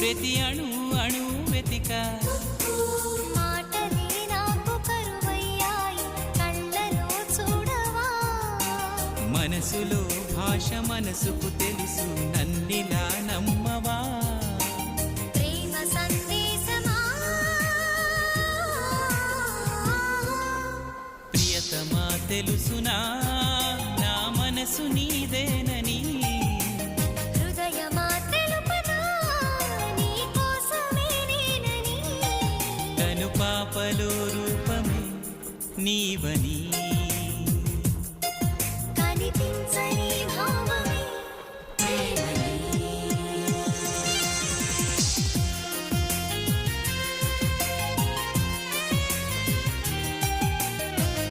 ప్రతి అణు అణు వెతిక మాటలే నాకు కరువయ్యాయి కళ్ళలో చూడవా మనసులో భాష మనసుకు తెలుసు నన్నిలా నమ్మవా ప్రేమ సందేశమా ప్రియతమా తెలుసునా నా మనసు నీదేనని హృదయమా తెలుపనా నీ కోసమే నేనని కను పాపలో రూపమే నీవని కనిపించని